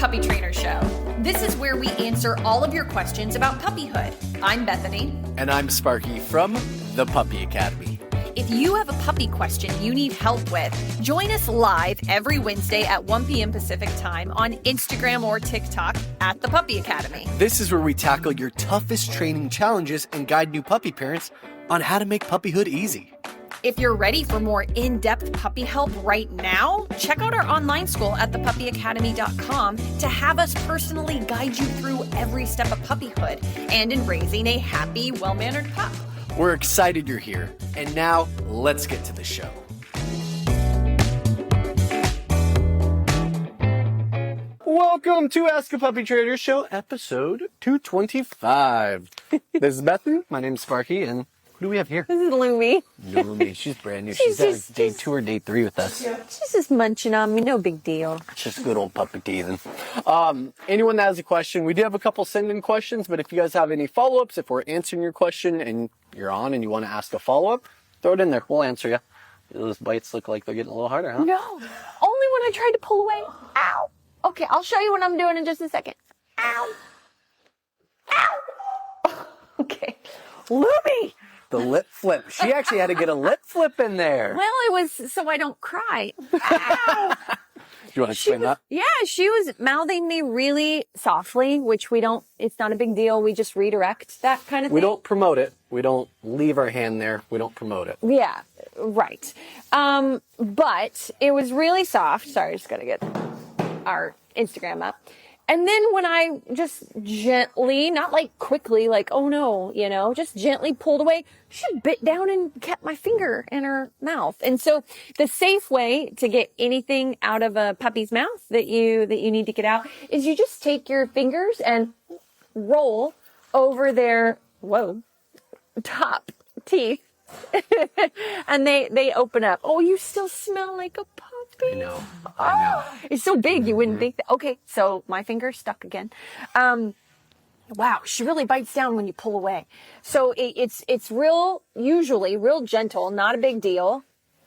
Puppy Trainer Show. This is where we answer all of your questions about puppyhood. I'm Bethany. And I'm Sparky from the Puppy Academy. If you have a puppy question you need help with, join us live every Wednesday at 1 p.m. Pacific time on Instagram or TikTok at the Puppy Academy. This is where we tackle your toughest training challenges and guide new puppy parents on how to make puppyhood easy. If you're ready for more in-depth puppy help right now, check out our online school at thepuppyacademy.com to have us personally guide you through every step of puppyhood and in raising a happy, well-mannered pup. We're excited you're here. And now, let's get to the show. Welcome to Ask a Puppy Trainer Show, episode 225. This is Bethany. My name's Sparky, and who do we have here? This is Lumi. Lumi. She's brand new. She's at day 2 or day 3 with us. She's just munching on me. No big deal. Just good old puppy teething. Anyone that has a question, we do have a couple send-in questions, but if you guys have any follow-ups, if we're answering your question and you're on and you want to ask a follow-up, throw it in there. We'll answer you. Those bites look like they're getting a little harder, huh? No. Only when I tried to pull away. Ow. Okay, I'll show you what I'm doing in just a second. Ow. Ow. Okay. Lumi. The lip flip. She actually had to get a lip flip in there. Well, it was so I don't cry. Ow. Do you want to explain that? Yeah, she was mouthing me really softly, which we don't, it's not a big deal. We just redirect that kind of thing. We don't promote it. We don't leave our hand there. We don't promote it. Yeah, right. But it was really soft. Sorry, I just got to get our Instagram up. And then when I just gently, not like quickly, like, oh no, you know, just gently pulled away, she bit down and kept my finger in her mouth. And so the safe way to get anything out of a puppy's mouth that you need to get out is you just take your fingers and roll over their, top teeth. And they open up. Oh, you still smell like a puppy. I know. It's so big you wouldn't think that. Okay, so my finger's stuck again. Wow, she really bites down when you pull away. So it's usually real gentle, not a big deal.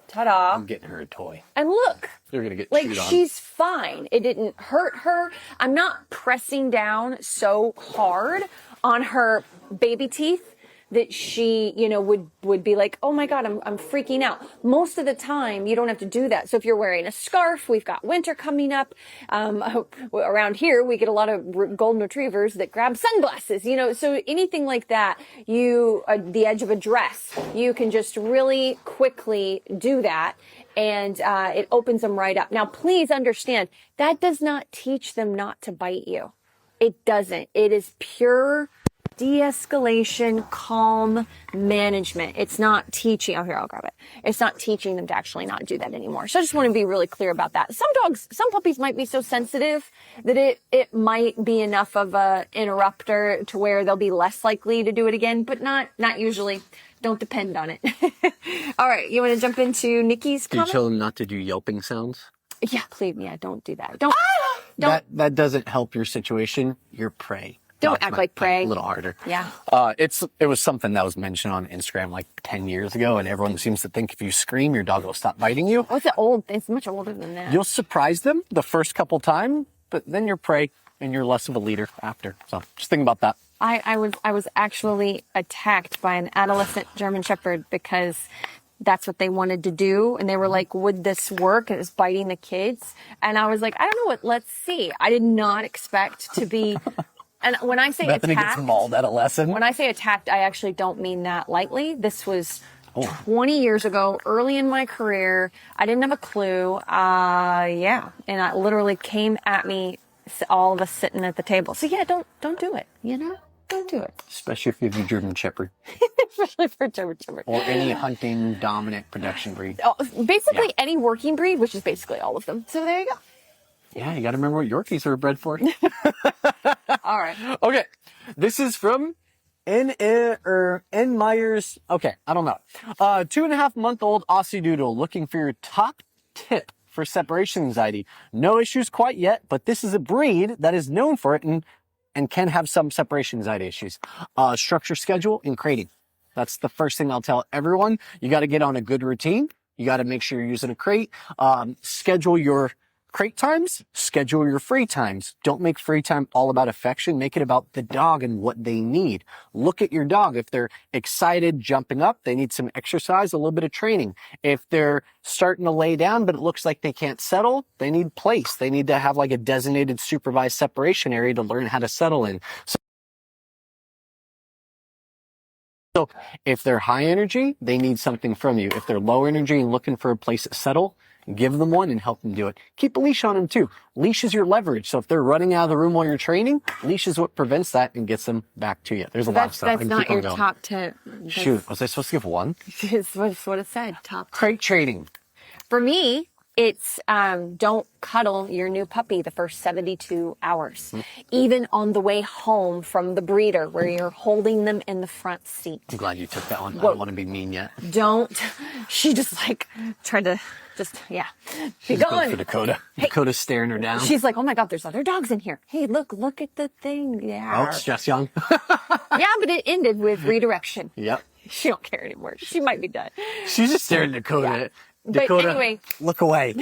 Ta-da. I'm getting her a toy. And look. You're going to get like chewed on. She's fine. It didn't hurt her. I'm not pressing down so hard on her baby teeth that she, would be like, oh my God, I'm freaking out. Most of the time, you don't have to do that. So if you're wearing a scarf, we've got winter coming up. Around here, we get a lot of golden retrievers that grab sunglasses, so anything like that, the edge of a dress, you can just really quickly do that. And it opens them right up. Now, please understand, that does not teach them not to bite you. It doesn't. It is pure de-escalation, calm management. It's not teaching, oh here, I'll grab it. It's not teaching them to actually not do that anymore. So I just want to be really clear about that. Some puppies might be so sensitive that it might be enough of a interrupter to where they'll be less likely to do it again, but not usually. Don't depend on it. All right, you want to jump into Nikki's comment? Do you tell them not to do yelping sounds? Yeah, please, don't do that. That doesn't help your situation. You're prey. Don't act like prey. A little harder. Yeah. It was something that was mentioned on Instagram like 10 years ago, and everyone seems to think if you scream, your dog will stop biting you. Oh, it's much older than that. You'll surprise them the first couple times, but then you're prey and you're less of a leader after. So just think about that. I was actually attacked by an adolescent German Shepherd because that's what they wanted to do. And they were like, would this work? It was biting the kids. And I was like, I don't know what, let's see. I did not expect to be... And when I say Bethany attacked, gets mauled at a lesson. When I say attacked, I actually don't mean that lightly. This was 20 years ago, early in my career. I didn't have a clue. And it literally came at me, all of us sitting at the table. So yeah, don't do it. Don't do it. Especially if you have a German Shepherd. Especially for German Shepherd. Or any hunting dominant production breed. Basically any working breed, which is basically all of them. So there you go. Yeah, you got to remember what Yorkies are bred for. All right. Okay. This is from N Myers. Okay, I don't know. 2.5-month-old Aussiedoodle looking for your top tip for separation anxiety. No issues quite yet, but this is a breed that is known for it and can have some separation anxiety issues. Structure, schedule, and crating. That's the first thing I'll tell everyone. You got to get on a good routine. You got to make sure you're using a crate. Schedule your crate times, schedule your free times. Don't make free time all about affection. Make it about the dog and what they need. Look at your dog. If they're excited, jumping up, they need some exercise, a little bit of training. If they're starting to lay down, but it looks like they can't settle, they need place. They need to have like a designated supervised separation area to learn how to settle in. So if they're high energy, they need something from you. If they're low energy and looking for a place to settle, give them one and help them do it. Keep a leash on them too. Leash is your leverage. So if they're running out of the room while you're training, leash is what prevents that and gets them back to you. There's a lot of stuff. That's not your top tip. Shoot, was I supposed to give one? That's what it said. Top tip. Crate training. For me, it's don't cuddle your new puppy the first 72 hours. Even on the way home from the breeder where you're holding them in the front seat. I'm glad you took that one. I don't want to be mean yet. Don't. She just like tried to be She's going. For Dakota. Hey. Dakota's staring her down. She's like, oh my God, there's other dogs in here. Hey, look at the thing. Yeah. Oh, it's just young. Yeah, but it ended with redirection. Yep. She don't care anymore. She might be done. She's just staring at Dakota. Yeah. Dakota, But anyway, look away.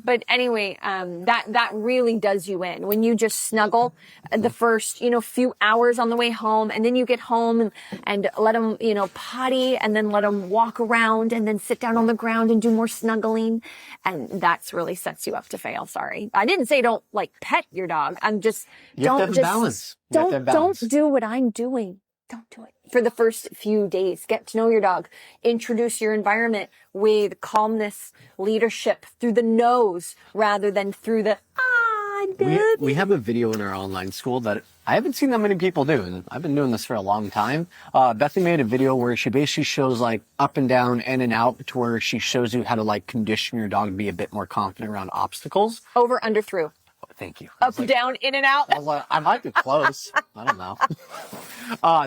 that really does you in when you just snuggle the first, few hours on the way home, and then you get home and let them, potty, and then let them walk around and then sit down on the ground and do more snuggling. And that's really sets you up to fail. Sorry. I didn't say don't like pet your dog. I'm just, don't do what I'm doing. Don't do it. For the first few days, get to know your dog. Introduce your environment with calmness, leadership through the nose rather than through the, we have a video in our online school that I haven't seen that many people do, and I've been doing this for a long time. Bethany made a video where she basically shows like up and down, in and out, to where she shows you how to like condition your dog to be a bit more confident around obstacles. Over, under, through. Thank you. Up, down, in and out. I might be close. I don't know.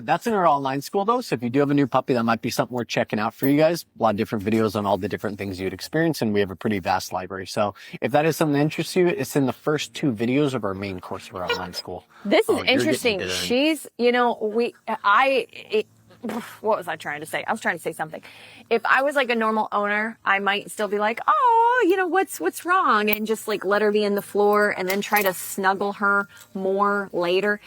That's in our online school though. So if you do have a new puppy, that might be something worth checking out for you guys. A lot of different videos on all the different things you'd experience. And we have a pretty vast library. So if that is something that interests you, it's in the first 2 videos of our main course of our online school. This is interesting. She's, what was I trying to say? I was trying to say something. If I was like a normal owner, I might still be like, what's wrong? And just like let her be in the floor and then try to snuggle her more later.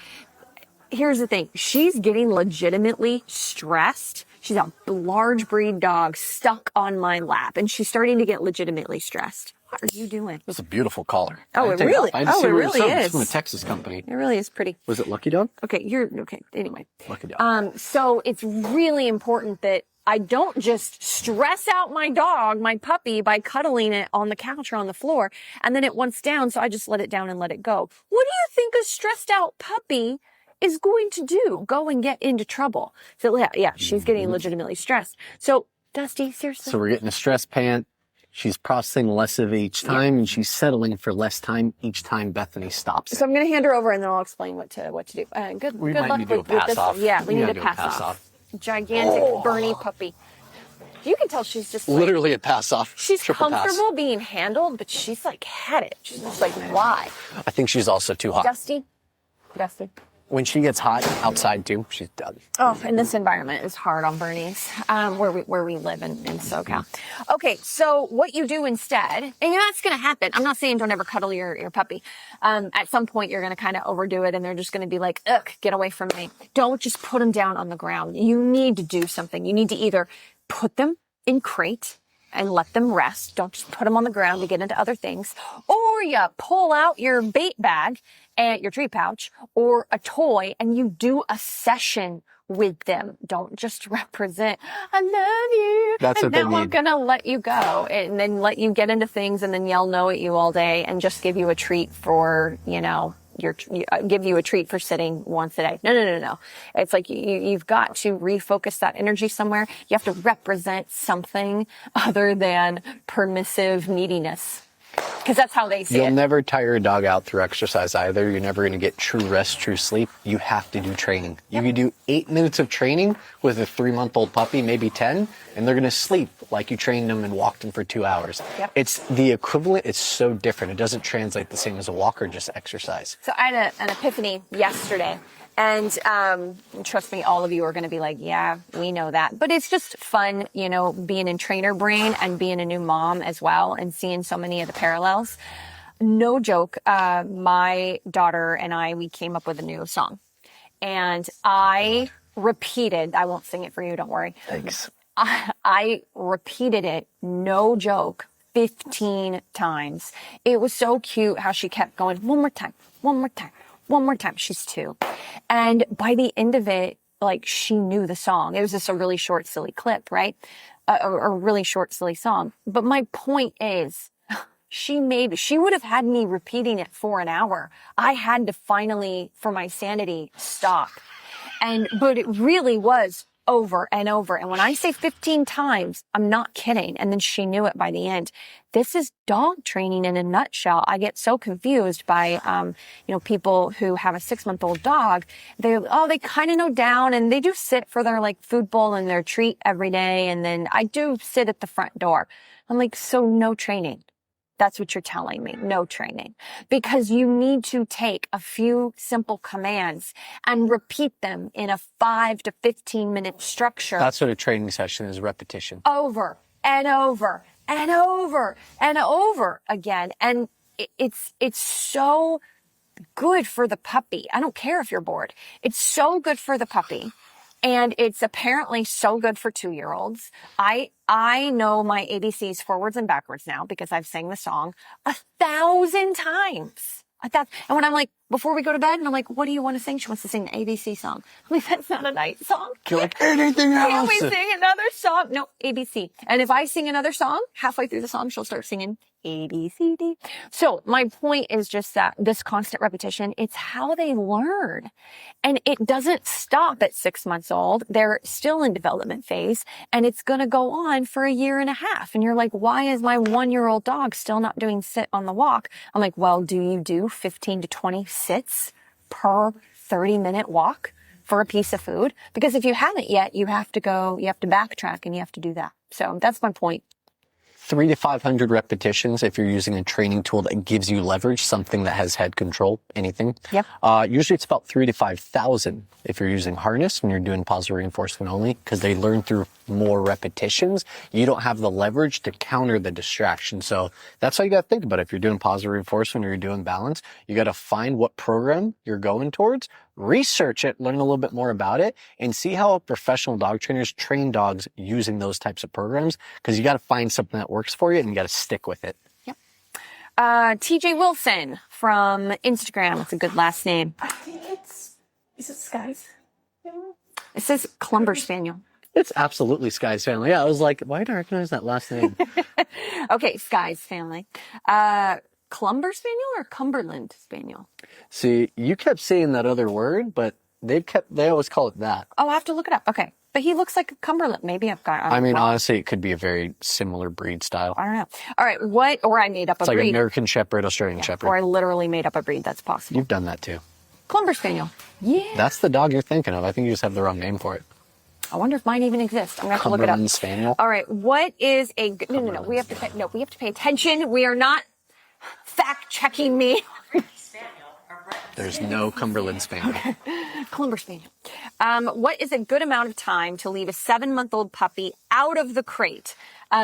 Here's the thing. She's getting legitimately stressed. She's a large breed dog stuck on my lap and she's starting to get legitimately stressed. What are you doing? That's a beautiful collar. Oh, it really is. It's from a Texas company. It really is pretty. Was it Lucky Dog? Okay, okay. Anyway. Lucky Dog. So it's really important that I don't just stress out my dog, my puppy, by cuddling it on the couch or on the floor, and then it wants down, so I just let it down and let it go. What do you think a stressed out puppy is going to do? Go and get into trouble. So yeah, she's getting legitimately stressed. So Dusty, seriously. So we're getting a stress pant. She's processing less of it each time, and she's settling for less time each time Bethany stops. So I'm going to hand her over, and then I'll explain what to do. Good luck with this one. Yeah, we need to pass off. Gigantic Bernie puppy. You can tell she's just literally a pass off. She's comfortable being handled, but she's like had it. She's just like, why? I think she's also too hot. Dusty. When she gets hot outside too, she's done. Oh, and this environment is hard on Bernies, where we live in SoCal. Okay, so what you do instead, and that's going to happen. I'm not saying don't ever cuddle your puppy. At some point, you're going to kind of overdo it, and they're just going to be like, ugh, get away from me. Don't just put them down on the ground. You need to do something. You need to either put them in crate and let them rest. Don't just put them on the ground to get into other things. Or you pull out your bait bag and your treat pouch or a toy and you do a session with them. Don't just represent, I love you. That's and what they now I'm need. gonna let you go and then let you get into things and then yell no at you all day and just give you a treat for, give you a treat for sitting once a day. No. It's like you've got to refocus that energy somewhere. You have to represent something other than permissive neediness. Because that's how they see it. You'll never tire a dog out through exercise either. You're never going to get true rest, true sleep. You have to do training. You can do 8 minutes of training with a 3-month-old puppy, maybe 10, and they're going to sleep like you trained them and walked them for 2 hours. Yep. It's the equivalent. It's so different. It doesn't translate the same as a walk or just exercise. So I had an epiphany yesterday. And trust me, all of you are going to be like, yeah, we know that. But it's just fun, being in trainer brain and being a new mom as well and seeing so many of the parallels. no joke, my daughter and we came up with a new song. And I repeated, I won't sing it for you, don't worry. Thanks. I repeated it, no joke, 15 times. It was so cute how she kept going, one more time, one more time, one more time. She's 2. And by the end of it, like, she knew the song. It was just a really short, silly clip, right? A really short, silly song. But my point is, she would have had me repeating it for an hour. I had to finally, for my sanity, stop. But it really was over and over. And when I say 15 times, I'm not kidding. And then she knew it by the end. This is dog training in a nutshell. I get so confused by, people who have a 6-month-old dog. They kind of know down, and they do sit for their like food bowl and their treat every day. And then I do sit at the front door. I'm like, so no training. That's what you're telling me. No training. Because you need to take a few simple commands and repeat them in a 5 to 15 minute structure. That's what a training session is, repetition. Over and over and over and over again. And it's so good for the puppy. I don't care if you're bored. It's so good for the puppy. And it's apparently so good for 2-year-olds. I know my ABCs forwards and backwards now because I've sang the song 1,000 times. And when I'm like, before we go to bed, and I'm like, what do you want to sing? She wants to sing the ABC song. I'm like, that's not a night song. You're like, anything else? Can't we sing another song? No, ABC. And if I sing another song, halfway through the song, she'll start singing A, B, C, D. So my point is just that this constant repetition, it's how they learn. And it doesn't stop at 6 months old. They're still in development phase, and it's going to go on for 1.5 years. And you're like, why is my 1-year-old dog still not doing sit on the walk? I'm like, well, do you do 15 to 20 sits per 30-minute walk for a piece of food? Because if you haven't yet, you have to backtrack, and you have to do that. So that's my point. 300 to 500 repetitions if you're using a training tool that gives you leverage, something that has head control, anything. Yep. Usually it's about 3,000 to 5,000 if you're using harness when you're doing positive reinforcement only, because they learn through more repetitions. You don't have the leverage to counter the distraction. So that's how you got to think about it. If you're doing positive reinforcement or you're doing balance, you got to find what program you're going towards, research it, learn a little bit more about it, and see how professional dog trainers train dogs using those types of programs, because you got to find something that works for you and you got to stick with it. Yep. TJ Wilson from Instagram. It's a good last name. I think is it Skies? It says Clumber Spaniel. It's absolutely Sky's family. Yeah, I was like, why do I recognize that last name? Okay, Sky's family. Clumber Spaniel or Cumberland Spaniel? See, you kept saying that other word, but they always call it that. Oh, I have to look it up. Okay. But he looks like a Cumberland. Maybe I've got I mean, honestly, it could be a very similar breed style. I don't know. All right. Or I made up a It's like breed. American Shepherd, Australian Shepherd. Or I literally made up a breed. That's possible. You've done that too. Clumber Spaniel. Yeah. That's the dog you're thinking of. I think you just have the wrong name for it. I wonder if mine even exists. I'm going to have to look it up. Cumberland Spaniel. All right. What is a... No. We have to pay attention. We are not fact-checking me. There's no Cumberland Spaniel. Clumber Spaniel. What is a good amount of time to leave a 7-month-old puppy out of the crate?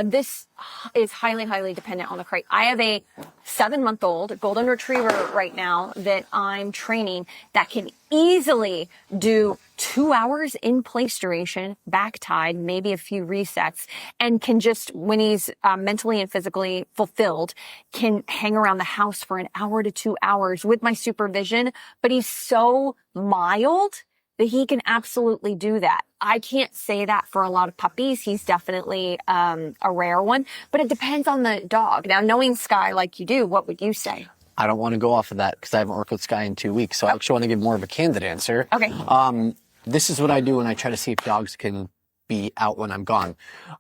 This is highly, highly dependent on the crate. I have a 7-month-old golden retriever right now that I'm training that can easily do 2 hours in place duration, back tied, maybe a few resets, and can just, when he's mentally and physically fulfilled, can hang around the house for 1 hour to 2 hours with my supervision. But he's so mild that he can absolutely do that. I can't say that for a lot of puppies. He's definitely a rare one, but it depends on the dog. Now, knowing Sky like you do, what would you say? I don't want to go off of that because I haven't worked with Sky in 2 weeks, so I actually want to give more of a candid answer. Okay. This is what I do when I try to see if dogs can be out when I'm gone.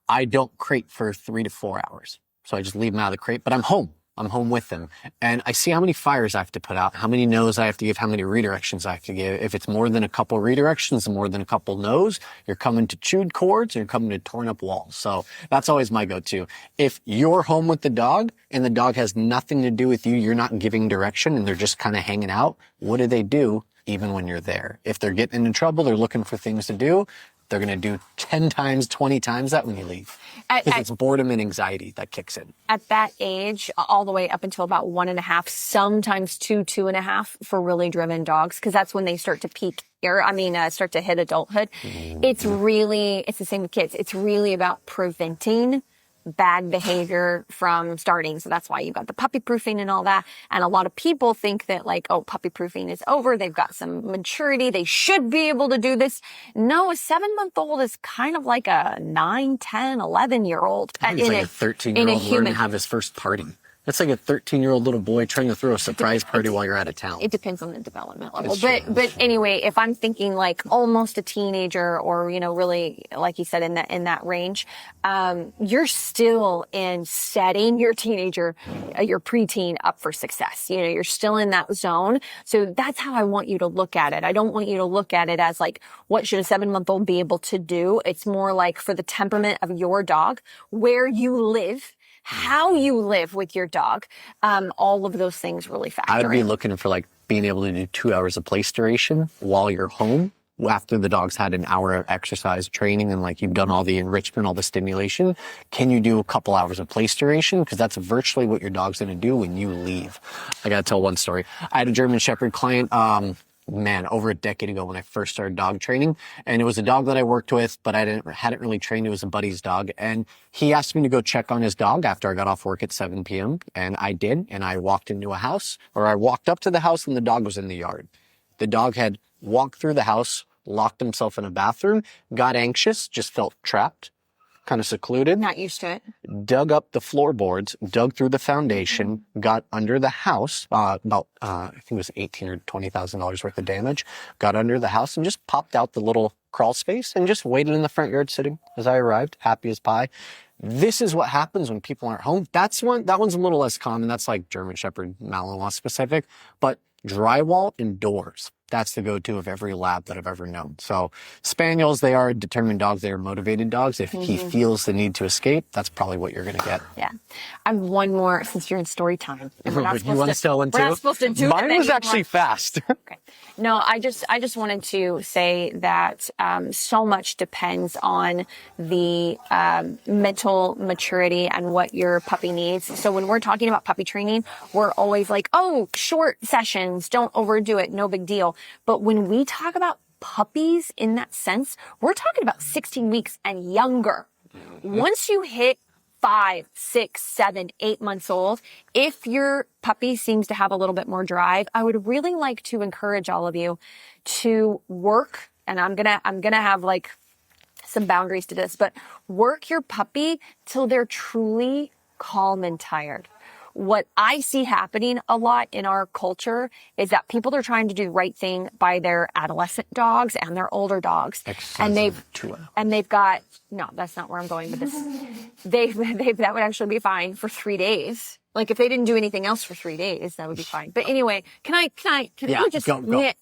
I don't crate for 3 to 4 hours. So I just leave them out of the crate, but I'm home. I'm home with them. And I see how many fires I have to put out, how many no's I have to give, how many redirections I have to give. If it's more than a couple redirections and more than a couple no's, you're coming to chewed cords or you're coming to torn up walls. So that's always my go-to. If you're home with the dog and the dog has nothing to do with you, you're not giving direction and they're just kind of hanging out, what do? Even when you're there? If they're getting into trouble, they're looking for things to do, they're going to do 10 times, 20 times that when you leave. Because it's boredom and anxiety that kicks in. At that age, all the way up until about 1.5, sometimes 2.5 for really driven dogs, because that's when they start to peak, start to hit adulthood. It's the same with kids. It's really about preventing bad behavior from starting. So that's why you've got the puppy proofing and all that. And a lot of people think that like, oh, puppy proofing is over. They've got some maturity. They should be able to do this. No, a 7-month-old is kind of like a 9, 10, 11-year-old. He's like a 13-year-old learning to have his first party. That's like a 13-year-old little boy trying to throw a surprise party while you're out of town. It depends on the development level. But anyway, if I'm thinking like almost a teenager or, really, like you said, in that range, you're still in setting your teenager, your preteen up for success. You're still in that zone. So that's how I want you to look at it. I don't want you to look at it as like, what should a 7-month-old be able to do? It's more like for the temperament of your dog, where you live, how you live with your dog, all of those things really factor in. I'd be looking for like being able to do 2 hours of place duration while you're home after the dog's had an hour of exercise training and like you've done all the enrichment, all the stimulation. Can you do a couple hours of place duration? Because that's virtually what your dog's going to do when you leave. I got to tell one story. I had a German Shepherd client, over a decade ago when I first started dog training. And it was a dog that I worked with, but I hadn't really trained. It was a buddy's dog. And he asked me to go check on his dog after I got off work at 7 p.m. And I did. And I walked up to the house and the dog was in the yard. The dog had walked through the house, locked himself in a bathroom, got anxious, just felt trapped, kind of secluded. Not used to it. Dug up the floorboards, dug through the foundation, got under the house, I think it was $18,000 or $20,000 worth of damage, got under the house and just popped out the little crawl space and just waited in the front yard sitting as I arrived, happy as pie. This is what happens when people aren't home. That one's a little less common. That's like German Shepherd, Malinois specific, but drywall indoors. That's the go-to of every lab that I've ever known. So Spaniels, they are determined dogs. They are motivated dogs. If he feels the need to escape, that's probably what you're going to get. Yeah. I have one more since you're in story time. You want to tell one too? We're not supposed to do Mine was actually fast. Okay. No, I just wanted to say that so much depends on the mental maturity and what your puppy needs. So when we're talking about puppy training, we're always like, oh, short sessions, don't overdo it, no big deal. But when we talk about puppies in that sense, we're talking about 16 weeks and younger. Once you hit 5, 6, 7, 8 months old, if your puppy seems to have a little bit more drive, I would really like to encourage all of you to work, and I'm gonna have like some boundaries to this, but work your puppy till they're truly calm and tired. What I see happening a lot in our culture is that people are trying to do the right thing by their adolescent dogs and their older dogs. And they've got, no, that's not where I'm going with this. That would actually be fine for 3 days. Like if they didn't do anything else for 3 days, that would be fine. But anyway, can I just go.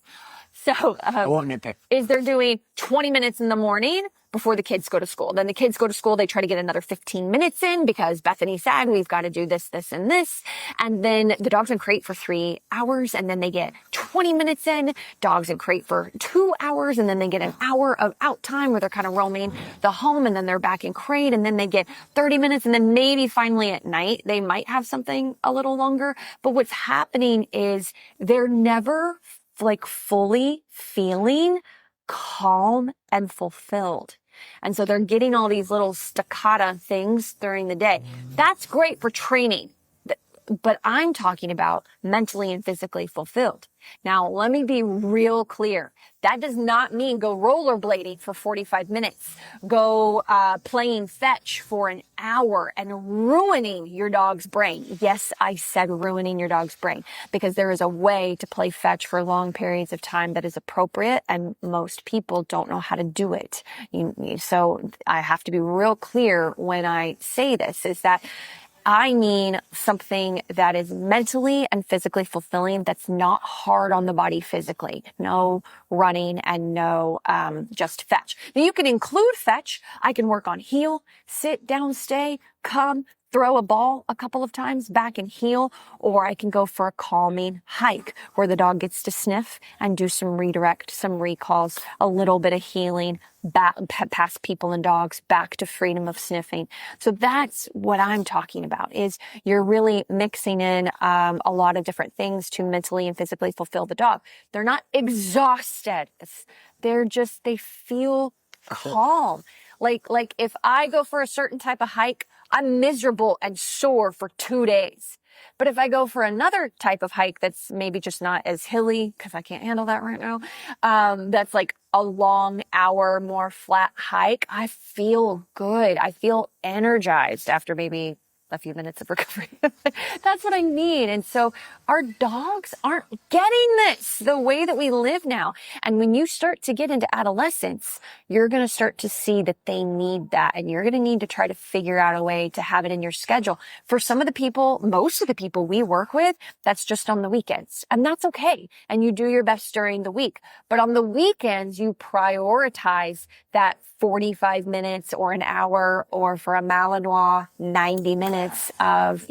So, I won't nitpick. Is they're doing 20 minutes in the morning before the kids go to school. Then the kids go to school, they try to get another 15 minutes in because Bethany said, we've got to do this, this, and this. And then the dog's in crate for 3 hours, and then they get 20 minutes in, dogs in crate for 2 hours, and then they get an hour of out time where they're kind of roaming the home, and then they're back in crate, and then they get 30 minutes, and then maybe finally at night, they might have something a little longer. But what's happening is they're never like fully feeling calm and fulfilled. And so they're getting all these little staccato things during the day. That's great for training. But I'm talking about mentally and physically fulfilled. Now, let me be real clear. That does not mean go rollerblading for 45 minutes, go playing fetch for an hour and ruining your dog's brain. Yes, I said ruining your dog's brain, because there is a way to play fetch for long periods of time that is appropriate, and most people don't know how to do it. So I have to be real clear when I say this, is that I mean something that is mentally and physically fulfilling, that's not hard on the body physically. No running and no just fetch. Now you can include fetch. I can work on heel, sit, down, stay, come, throw a ball a couple of times back and heel, or I can go for a calming hike where the dog gets to sniff and do some redirect, some recalls, a little bit of healing, back past people and dogs, back to freedom of sniffing. So that's what I'm talking about, is you're really mixing in a lot of different things to mentally and physically fulfill the dog. They're not exhausted. They feel calm. Like if I go for a certain type of hike, I'm miserable and sore for 2 days. But if I go for another type of hike that's maybe just not as hilly, because I can't handle that right now, that's like a long hour, more flat hike, I feel good. I feel energized after maybe a few minutes of recovery. That's what I need. And so our dogs aren't getting this the way that we live now. And when you start to get into adolescence, you're going to start to see that they need that. And you're going to need to try to figure out a way to have it in your schedule. For some of the people, most of the people we work with, that's just on the weekends. And that's okay. And you do your best during the week. But on the weekends, you prioritize that 45 minutes or an hour, or for a Malinois, 90 minutes of,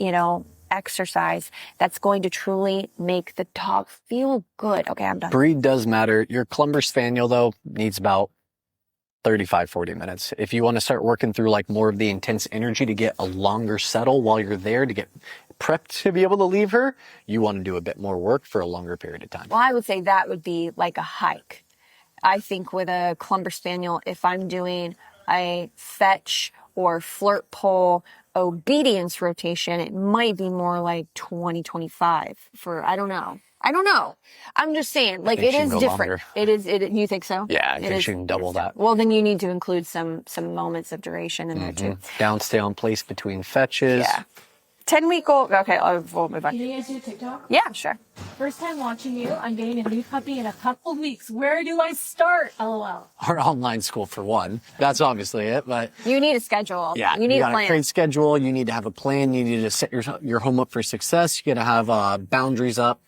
exercise that's going to truly make the dog feel good. Okay, I'm done. Breed does matter. Your Clumber Spaniel, though, needs about 35, 40 minutes. If you want to start working through like more of the intense energy to get a longer settle while you're there to get prepped to be able to leave her, you want to do a bit more work for a longer period of time. Well, I would say that would be like a hike. I think with a Clumber Spaniel, if I'm doing a fetch or flirt pull obedience rotation, it might be more like 20, 25 for, I don't know. I'm just saying, like, it is different. Longer. You think so? Yeah, I think she can double that. Well, then you need to include some moments of duration in there too. Down, stay on place between fetches. Yeah. 10-week-old. Okay, we'll move on. Can you guys do TikTok? Yeah, sure. First time watching you. I'm getting a new puppy in a couple of weeks. Where do I start? LOL. Our online school for one. That's obviously it, but you need a schedule. Yeah, you need a plan. You got a great schedule. You need to have a plan. You need to set your home up for success. You got to have boundaries up.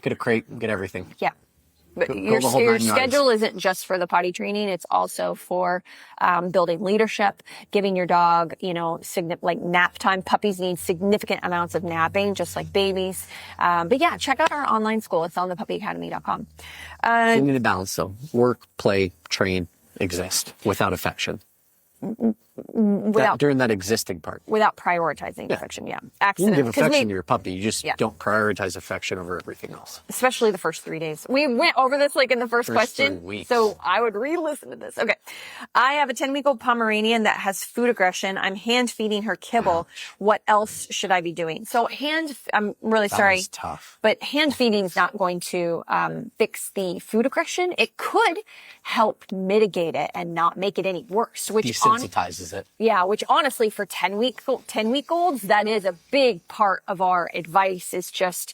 Get a crate. Get everything. Yeah. But Go your the whole 9 schedule yards. isn't just for the potty training. It's also for building leadership, giving your dog, like nap time. Puppies need significant amounts of napping, just like babies. But yeah, check out our online school. It's on thepuppyacademy.com. You need a balance, though. Work, play, train, exist without affection. During that existing part. Without prioritizing affection, yeah. You Accident. can give affection to your puppy. You just don't prioritize affection over everything else. Especially the first 3 days. We went over this like in the first question. 3 weeks. So I would re-listen to this. Okay. I have a 10-week-old Pomeranian that has food aggression. I'm hand feeding her kibble. Ouch. What else should I be doing? So I'm really sorry. That was tough. But hand feeding is not going to fix the food aggression. It could help mitigate it and not make it any worse. Which desensitizes it. Yeah, which honestly for 10-week-olds, that is a big part of our advice, is just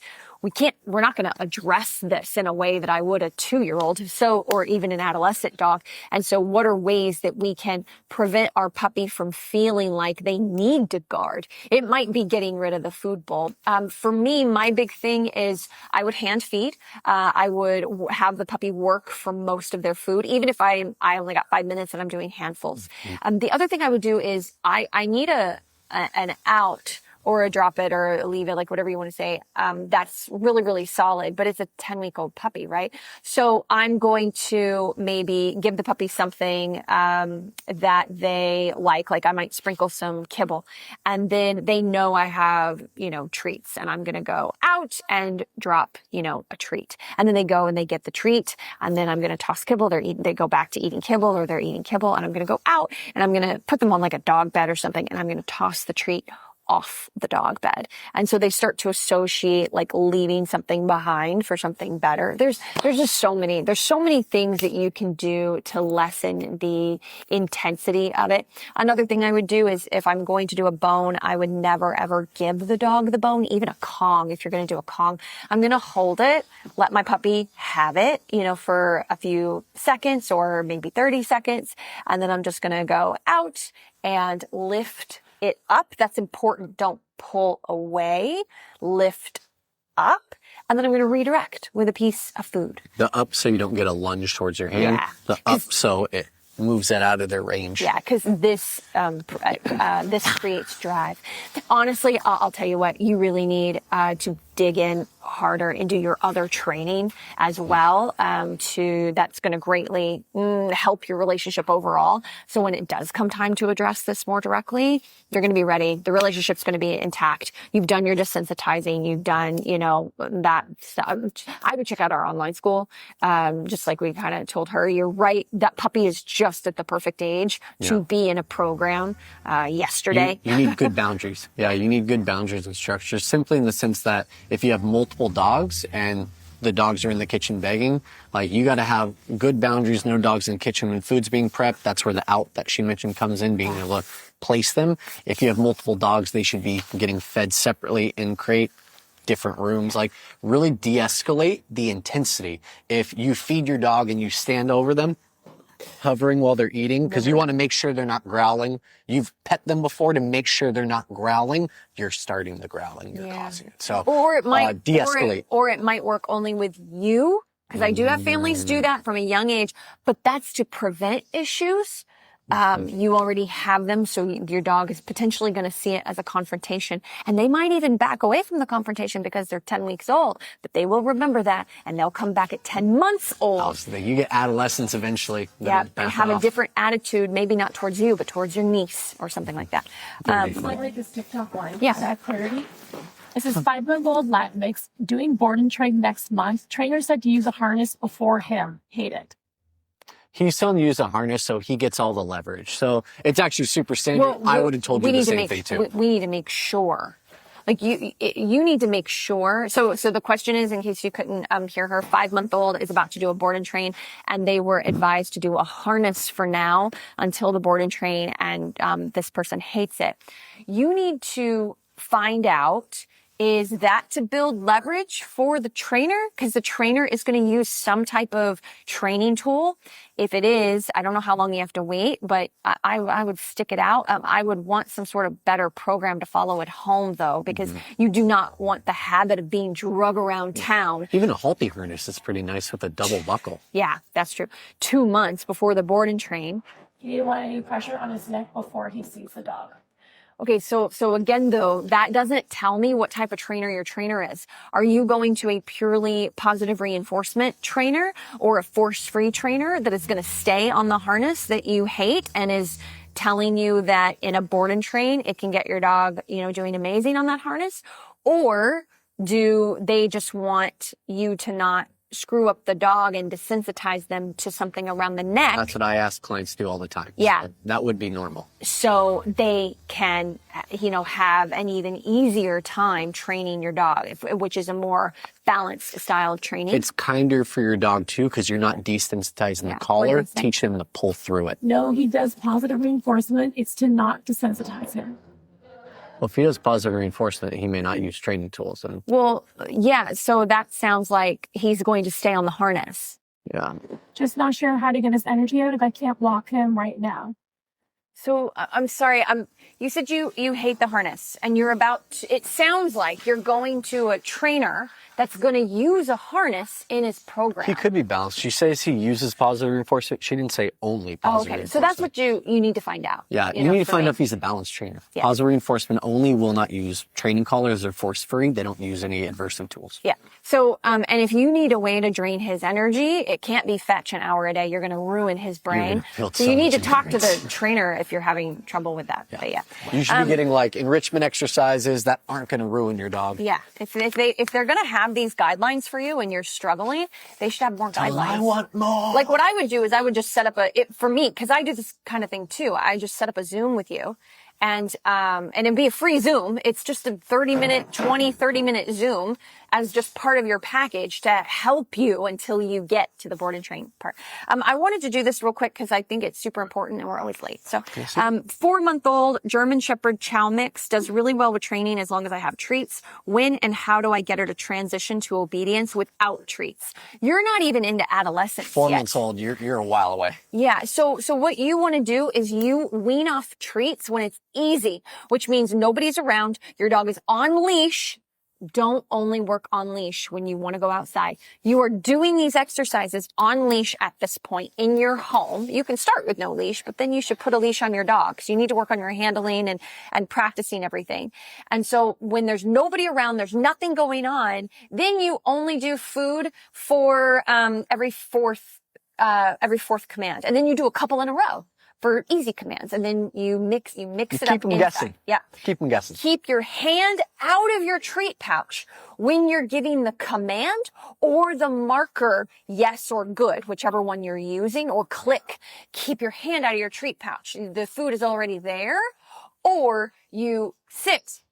we're not going to address this in a way that I would a 2-year-old, or even an adolescent dog. And so what are ways that we can prevent our puppy from feeling like they need to guard? It might be getting rid of the food bowl. For me, my big thing is I would hand feed. I would have the puppy work for most of their food, even if I only got 5 minutes and I'm doing handfuls. The other thing I would do is I need an out, or a drop it or leave it, like whatever you want to say. That's really, really solid, but it's a 10-week-old puppy, right? So I'm going to maybe give the puppy something, that they like I might sprinkle some kibble, and then they know I have, treats, and I'm going to go out and drop, a treat. And then they go and they get the treat, and then I'm going to toss kibble. They go back to eating kibble, or they're eating kibble, and I'm going to go out and I'm going to put them on like a dog bed or something, and I'm going to toss the treat off the dog bed. And so they start to associate like leaving something behind for something better. There's so many things that you can do to lessen the intensity of it. Another thing I would do is, if I'm going to do a bone, I would never ever give the dog the bone, even a Kong. If you're going to do a Kong, I'm going to hold it, let my puppy have it, for a few seconds or maybe 30 seconds. And then I'm just going to go out and lift it up. That's important. Don't pull away. Lift up. And then I'm going to redirect with a piece of food. The up so you don't get a lunge towards your hand. Yeah. The up so moves that out of their range. Yeah, because this creates drive. Honestly, I'll tell you what, you really need to dig in harder into your other training as well. That's going to greatly help your relationship overall. So when it does come time to address this more directly, you're going to be ready. The relationship's going to be intact. You've done your desensitizing. You've done, that stuff. I would check out our online school. Just like we kind of told her, you're right. That puppy is just at the perfect age to be in a program. Yesterday. You need good boundaries. Yeah, you need good boundaries and structures, simply in the sense that if you have multiple dogs and the dogs are in the kitchen begging, like, you got to have good boundaries, no dogs in the kitchen when food's being prepped. That's where the out that she mentioned comes in, being able to place them. If you have multiple dogs, they should be getting fed separately and create different rooms. Like, really de-escalate the intensity. If you feed your dog and you stand over them, hovering while they're eating, because you want to make sure they're not growling. You've pet them before to make sure they're not growling. You're starting the growling. You're causing it. So, or it might de-escalate. Or it might work only with you, because I do have families do that from a young age, but that's to prevent issues. You already have them, so your dog is potentially going to see it as a confrontation, and they might even back away from the confrontation because they're 10 weeks old, but they will remember that, and they'll come back at 10 months old. So you get adolescents eventually. Yeah, and have a different attitude, maybe not towards you, but towards your niece or something like that. I like this TikTok one. Yeah. To add clarity. It says 5-month-old Latin mix doing board and train next month. Trainer said to use a harness before him. Hate it. He's telling you to use a harness so he gets all the leverage. So it's actually super standard. Well, I would have told you the same thing too. We need to make sure. Like, you need to make sure. So the question is, in case you couldn't hear her, 5-month-old is about to do a board and train, and they were advised to do a harness for now until the board and train, and this person hates it. You need to find out, is that to build leverage for the trainer? Because the trainer is going to use some type of training tool. If it is, I don't know how long you have to wait, but I would stick it out. I would want some sort of better program to follow at home, though, because you do not want the habit of being drug around town. Even a halty harness is pretty nice with a double buckle. Yeah, that's true. 2 months before the board and train. He didn't want any pressure on his neck before he sees the dog. Okay, so again, though, that doesn't tell me what type of trainer your trainer is. Are you going to a purely positive reinforcement trainer or a force-free trainer that is going to stay on the harness that you hate and is telling you that in a board and train, it can get your dog, doing amazing on that harness? Or do they just want you to not screw up the dog and desensitize them to something around the neck? That's what I ask clients to do all the time. Yeah. So that would be normal. So they can, have an even easier time training your dog, which is a more balanced style of training. It's kinder for your dog too, because you're not desensitizing the collar. Teach him to pull through it. No, he does positive reinforcement. It's to not desensitize him. Well, if he does positive reinforcement, he may not use training tools. And well, yeah. So that sounds like he's going to stay on the harness. yeah. Just not sure how to get his energy out if I can't walk him right now. So I'm sorry. You said you hate the harness, and you're it sounds like you're going to a trainer that's going to use a harness in his program. He could be balanced. She says he uses positive reinforcement. She didn't say only positive reinforcement. So that's what you need to find out. Yeah, you need to find out if he's a balanced trainer. Yeah. Positive reinforcement only will not use training collars or force-free. They don't use any adversive tools. Yeah. So, and if you need a way to drain his energy, it can't be fetch an hour a day. You're going to ruin his brain. So you need to talk to the trainer if you're having trouble with that. Yeah. But yeah. You should be getting enrichment exercises that aren't going to ruin your dog. Yeah. If they're going to have these guidelines for you and you're struggling, they should have more guidelines. I want more. Like, what I would do is I would just set up for me, because I do this kind of thing too. I just set up a Zoom with you. And it'd be a free Zoom. It's just a 30-minute Zoom as just part of your package to help you until you get to the board and train part. I wanted to do this real quick because I think it's super important and we're always late. So, 4-month-old German Shepherd Chow mix does really well with training as long as I have treats. When and how do I get her to transition to obedience without treats? You're not even into adolescence 4 yet. months old, you're a while away. Yeah. So what you want to do is you wean off treats when it's easy, which means nobody's around. Your dog is on leash. don't only work on leash when you want to go outside. You are doing these exercises on leash at this point in your home. You can start with no leash, but then you should put a leash on your dog. So you need to work on your handling and practicing everything. And so when there's nobody around, there's nothing going on, then you only do food for every fourth command. And then you do a couple in a row for easy commands. And then you mix it up. Keep them guessing. Yeah. Keep them guessing. Keep your hand out of your treat pouch when you're giving the command or the marker, yes or good, whichever one you're using, or click. Keep your hand out of your treat pouch. The food is already there, or you sit.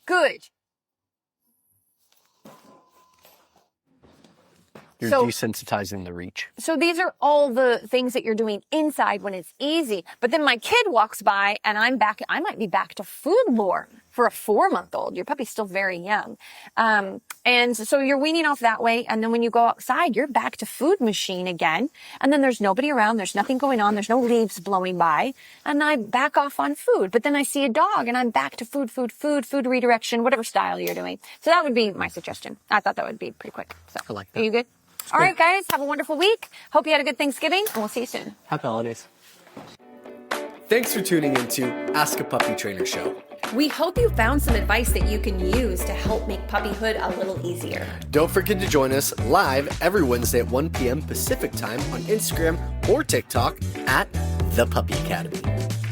Good. You're desensitizing the reach. So these are all the things that you're doing inside when it's easy. But then my kid walks by and I might be back to food lore for a 4-month-old. Your puppy's still very young. And so you're weaning off that way. And then when you go outside, you're back to food machine again. And then there's nobody around. There's nothing going on. There's no leaves blowing by. And I back off on food. But then I see a dog and I'm back to food redirection, whatever style you're doing. So that would be my suggestion. I thought that would be pretty quick. So I like that. Are you good? All right, guys, have a wonderful week. Hope you had a good Thanksgiving, and we'll see you soon. Happy holidays. Thanks for tuning into Ask a Puppy Trainer Show. We hope you found some advice that you can use to help make puppyhood a little easier. Don't forget to join us live every Wednesday at 1 p.m. Pacific Time on Instagram or TikTok at The Puppy Academy.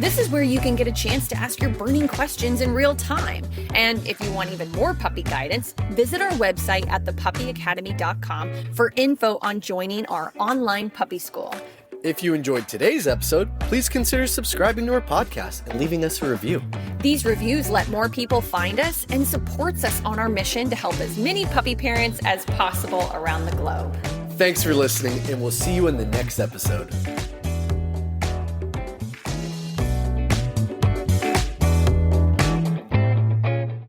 This is where you can get a chance to ask your burning questions in real time. And if you want even more puppy guidance, visit our website at thepuppyacademy.com for info on joining our online puppy school. If you enjoyed today's episode, please consider subscribing to our podcast and leaving us a review. These reviews let more people find us and supports us on our mission to help as many puppy parents as possible around the globe. Thanks for listening, and we'll see you in the next episode.